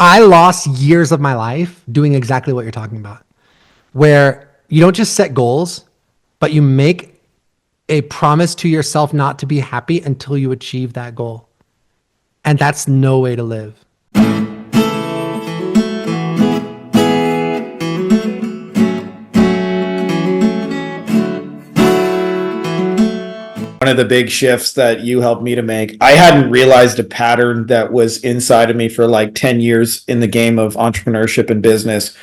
I lost years of my life doing exactly what you're talking about, where you don't just set goals, but you make a promise to yourself not to be happy until you achieve that goal. And that's no way to live. One of the big shifts that you helped me to make, I hadn't realized a pattern that was inside of me for like 10 years in the game of entrepreneurship and business,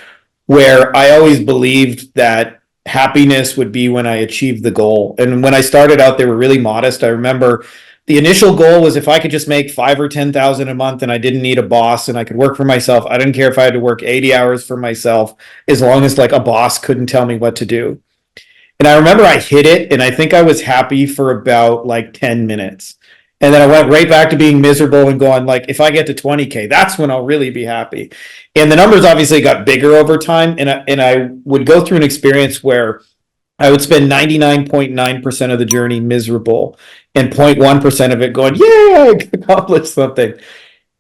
where I always believed that happiness would be when I achieved the goal. And when I started out, they were really modest. I remember the initial goal was if I could just make 5 or 10,000 a month and I didn't need a boss and I could work for myself. I didn't care if I had to work 80 hours for myself, as long as like a boss couldn't tell me what to do. And I remember I hit it, and I think I was happy for about like 10 minutes. And then I went right back to being miserable and going like, if I get to 20K, that's when I'll really be happy. And the numbers obviously got bigger over time. And I would go through an experience where I would spend 99.9% of the journey miserable and 0.1% of it going, yeah, I accomplished something.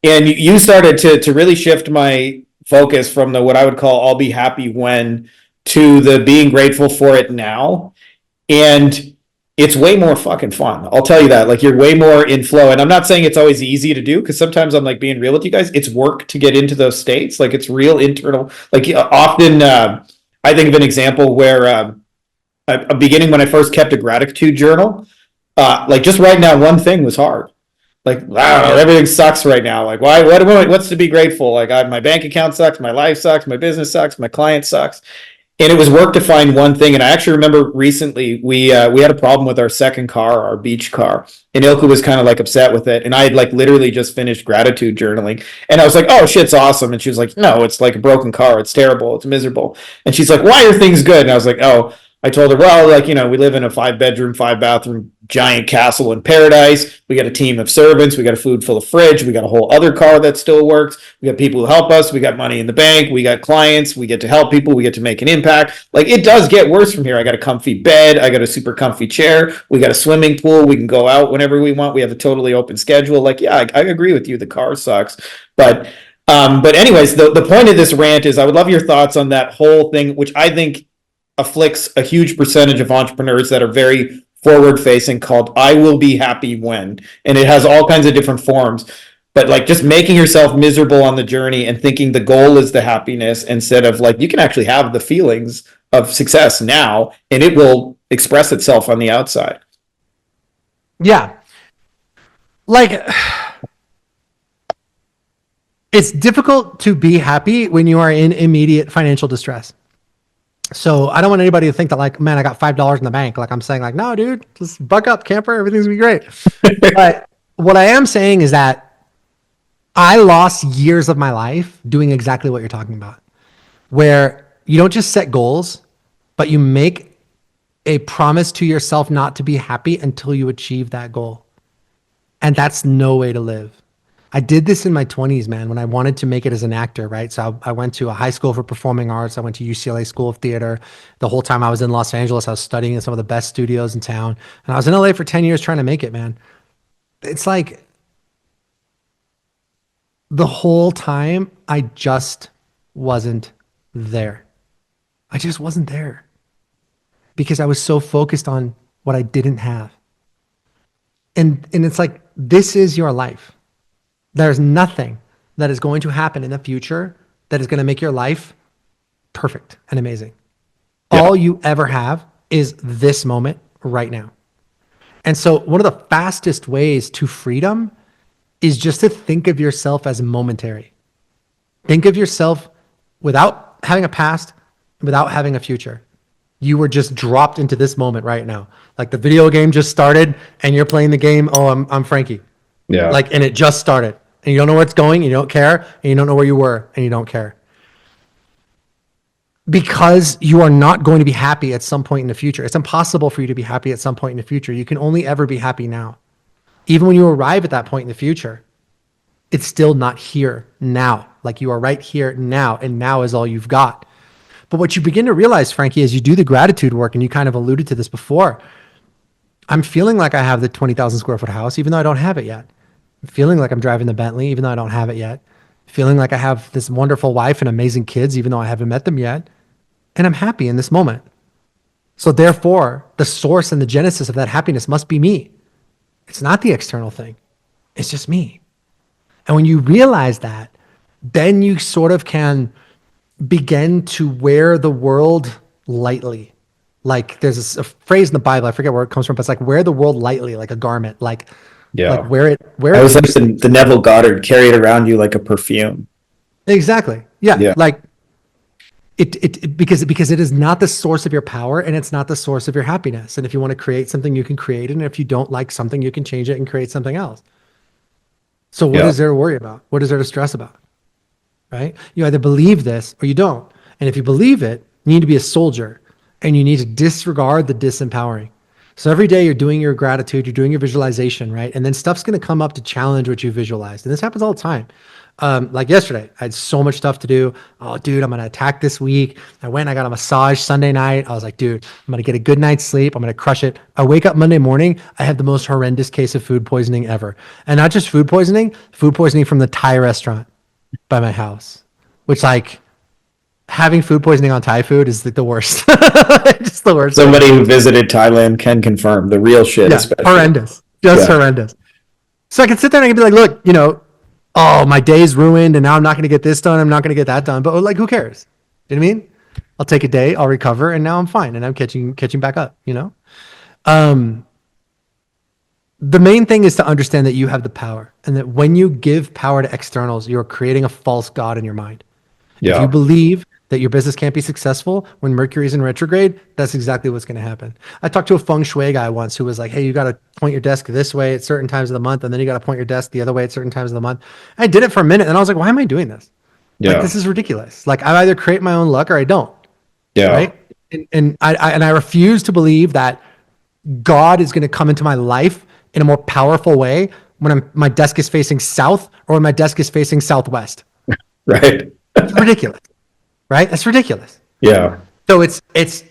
And you started to really shift my focus from the what I would call I'll be happy when to the being grateful for it now. And it's way more fucking fun. I'll tell you that. Like, you're way more in flow. And I'm not saying it's always easy to do, because sometimes I'm like being real with you guys. It's work to get into those states. Like, it's real internal. Like, often I think of an example where a beginning when I first kept a gratitude journal, like just right now, one thing was hard. Like, wow, everything sucks right now. Like, what's to be grateful? Like, my bank account sucks, my life sucks, my business sucks, my client sucks. And it was work to find one thing. And I actually remember recently we had a problem with our second car, our beach car, and Ilka was kind of like upset with it. And I had like literally just finished gratitude journaling, and I was like, "Oh, shit's awesome." And she was like, "No, it's like a broken car. It's terrible. It's miserable." And she's like, "Why are things good?" And I was like, "Oh." I told her, well, like, we live in a 5-bedroom, 5-bathroom giant castle in paradise. We got a team of servants. We got a food full of fridge. We got a whole other car that still works. We got people who help us. We got money in the bank. We got clients. We get to help people. We get to make an impact. Like, it does get worse from here. I got a comfy bed. I got a super comfy chair. We got a swimming pool. We can go out whenever we want. We have a totally open schedule. Like, yeah, I agree with you. The car sucks. But anyways, the point of this rant is I would love your thoughts on that whole thing, which I think afflicts a huge percentage of entrepreneurs that are very forward facing, called I will be happy when. And it has all kinds of different forms, but like just making yourself miserable on the journey and thinking the goal is the happiness, instead of like, you can actually have the feelings of success now and it will express itself on the outside. Yeah. Like, it's difficult to be happy when you are in immediate financial distress. So I don't want anybody to think that like, man, I got $5 in the bank. Like, I'm saying like, no, dude, just buck up, camper. Everything's gonna be great. But what I am saying is that I lost years of my life doing exactly what you're talking about, where you don't just set goals, but you make a promise to yourself not to be happy until you achieve that goal. And that's no way to live. I did this in my 20s, man, when I wanted to make it as an actor, right? So I went to a high school for performing arts. I went to UCLA School of Theater. The whole time I was in Los Angeles, I was studying in some of the best studios in town. And I was in LA for 10 years trying to make it, man. It's like the whole time I just wasn't there. I just wasn't there because I was so focused on what I didn't have. And it's like, this is your life. There's nothing that is going to happen in the future that is going to make your life perfect and amazing. Yeah. All you ever have is this moment right now. And so one of the fastest ways to freedom is just to think of yourself as momentary. Think of yourself without having a past, without having a future. You were just dropped into this moment right now. Like, the video game just started and you're playing the game. Oh, I'm Frankie. Yeah. Like, and it just started and you don't know where it's going. You don't care. And you don't know where you were and you don't care. Because you are not going to be happy at some point in the future. It's impossible for you to be happy at some point in the future. You can only ever be happy now. Even when you arrive at that point in the future, it's still not here now. Like, you are right here now, and now is all you've got. But what you begin to realize, Frankie, as you do the gratitude work, and you kind of alluded to this before, I'm feeling like I have the 20,000 square foot house, even though I don't have it yet. I'm feeling like I'm driving the Bentley, even though I don't have it yet. feeling like I have this wonderful wife and amazing kids, even though I haven't met them yet. And I'm happy in this moment. So therefore, the source and the genesis of that happiness must be me. It's not the external thing. It's just me. And when you realize that, then you sort of can begin to wear the world lightly. Like there's a phrase in the Bible, I forget where it comes from, but it's like wear the world lightly, like a garment, like wear it. I was like the Neville Goddard, carry it around you like a perfume. Exactly. Yeah. Like because it is not the source of your power and it's not the source of your happiness. And if you want to create something, you can create it. And if you don't like something, you can change it and create something else. So what is there to worry about? What is there to stress about? Right? You either believe this or you don't. And if you believe it, you need to be a soldier and you need to disregard the disempowering. So every day you're doing your gratitude, you're doing your visualization, right? And then stuff's going to come up to challenge what you visualized. And this happens all the time. Like yesterday, I had so much stuff to do. Oh, dude, I'm going to attack this week. I went, I got a massage Sunday night. I was like, dude, I'm going to get a good night's sleep. I'm going to crush it. I wake up Monday morning. I have the most horrendous case of food poisoning ever. And not just food poisoning from the Thai restaurant by my house, which like having food poisoning on Thai food is like the worst. Just the worst. Somebody who visited Thailand can confirm the real shit. Yeah, horrendous. Just horrendous. So I can sit there and I can be like, look, you know, oh, my day's ruined and now I'm not going to get this done. I'm not going to get that done. But like, who cares? You know what I mean? I'll take a day, I'll recover, and now I'm fine. And I'm catching back up, you know? The main thing is to understand that you have the power and that when you give power to externals, you're creating a false God in your mind. Yeah. If you believe that your business can't be successful when Mercury's in retrograde, that's exactly what's going to happen. I talked to a feng shui guy once who was like, hey, you got to point your desk this way at certain times of the month. And then you got to point your desk the other way at certain times of the month. I did it for a minute and I was like, why am I doing this? Yeah. Like, this is ridiculous. Like I either create my own luck or I don't. Yeah. Right. And I refuse to believe that God is going to come into my life in a more powerful way when my desk is facing south or when my desk is facing southwest. Right. It's ridiculous. Right? That's ridiculous. Yeah. So it's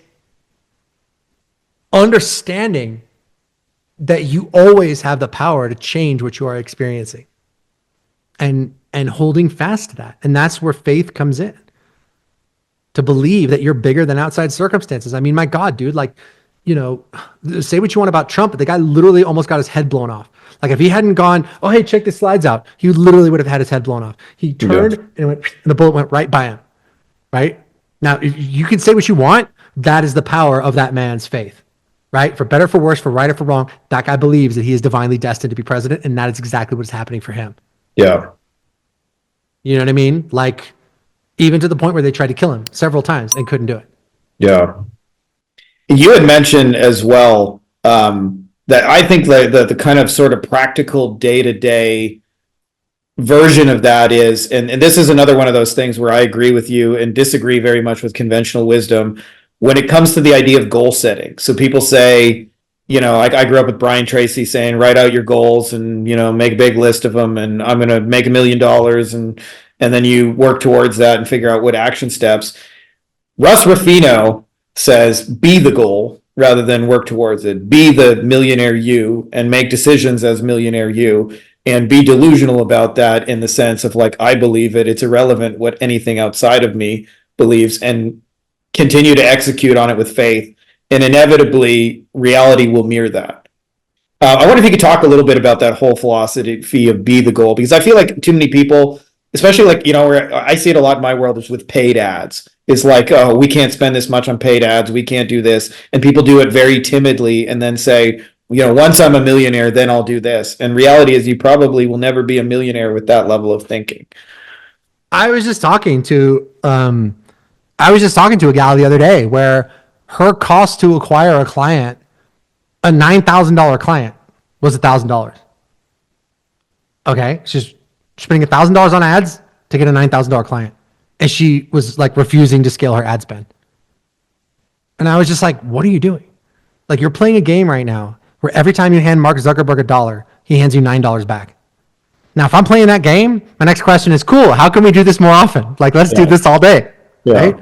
understanding that you always have the power to change what you are experiencing and holding fast to that. And that's where faith comes in. To believe that you're bigger than outside circumstances. I mean, my God, dude, like, you know, say what you want about Trump, but the guy literally almost got his head blown off. Like if he hadn't gone, oh, hey, check the slides out, he literally would have had his head blown off. He turned and the bullet went right by him. Right? Now, you can say what you want. That is the power of that man's faith. Right? For better, for worse, for right or for wrong, that guy believes that he is divinely destined to be president, and that is exactly what's happening for him. Yeah. You know what I mean? Like, even to the point where they tried to kill him several times and couldn't do it. Yeah. You had mentioned as well that I think the kind of sort of practical day-to-day version of that is, and this is another one of those things where I agree with you and disagree very much with conventional wisdom when it comes to the idea of goal setting. So people say, you know, I grew up with Brian Tracy saying, write out your goals and, you know, make a big list of them and I'm going to make $1 million and then you work towards that and figure out what action steps. Russ Ruffino says, be the goal rather than work towards it. Be the millionaire you and make decisions as millionaire you. And be delusional about that in the sense of like, I believe it, it's irrelevant what anything outside of me believes, and continue to execute on it with faith. And inevitably, reality will mirror that. I wonder if you could talk a little bit about that whole philosophy of be the goal, because I feel like too many people, especially like, you know, where I see it a lot in my world is with paid ads. It's like, oh, we can't spend this much on paid ads. We can't do this. And people do it very timidly and then say, you know, once I'm a millionaire, then I'll do this. And reality is you probably will never be a millionaire with that level of thinking. I was just talking to a gal the other day where her cost to acquire a client, a $9,000 client, was $1,000. Okay. She's spending $1,000 on ads to get a $9,000 client. And she was like refusing to scale her ad spend. And I was just like, what are you doing? Like you're playing a game right now where every time you hand Mark Zuckerberg $1, he hands you $9 back. Now, if I'm playing that game, my next question is, cool, how can we do this more often? Like, let's do this all day, right?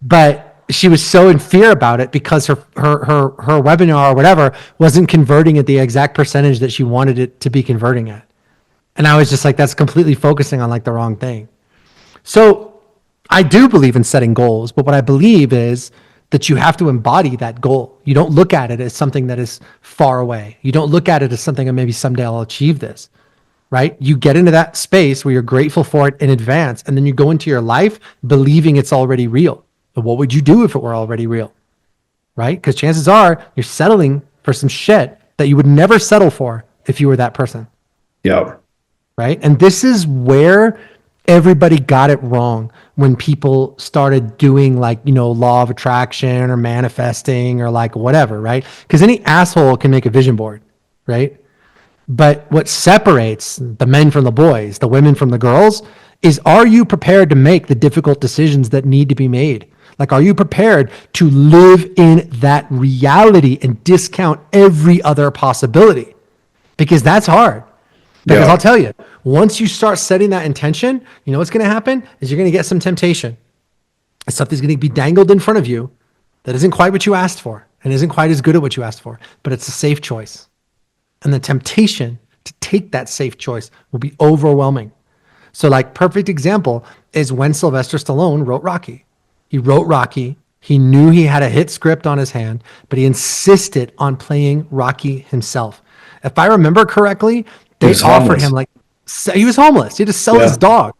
But she was so in fear about it because her webinar or whatever wasn't converting at the exact percentage that she wanted it to be converting at. And I was just like, that's completely focusing on like the wrong thing. So I do believe in setting goals, but what I believe is that you have to embody that goal. You don't look at it as something that is far away. You don't look at it as something that maybe someday I'll achieve this, right? You get into that space where you're grateful for it in advance, and then you go into your life believing it's already real. But what would you do if it were already real, right? Because chances are you're settling for some shit that you would never settle for if you were that person. Yeah. Right. And this is where everybody got it wrong when people started doing like, law of attraction or manifesting or like whatever. Right. Because any asshole can make a vision board. Right. But what separates the men from the boys, the women from the girls, is are you prepared to make the difficult decisions that need to be made? Like, are you prepared to live in that reality and discount every other possibility? Because that's hard. Because I'll tell you, once you start setting that intention, you know what's going to happen is you're going to get some temptation. Something's going to be dangled in front of you that isn't quite what you asked for and isn't quite as good at what you asked for, but it's a safe choice. And the temptation to take that safe choice will be overwhelming. So like perfect example is when Sylvester Stallone wrote Rocky. He wrote Rocky. He knew he had a hit script on his hand, but he insisted on playing Rocky himself. If I remember correctly, they offered him like, he was homeless. He had to sell his dog.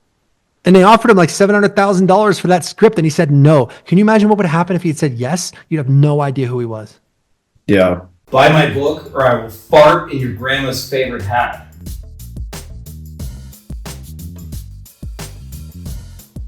And they offered him like $700,000 for that script. And he said no. Can you imagine what would happen if he had said yes? You'd have no idea who he was. Yeah. Buy my book or I will fart in your grandma's favorite hat.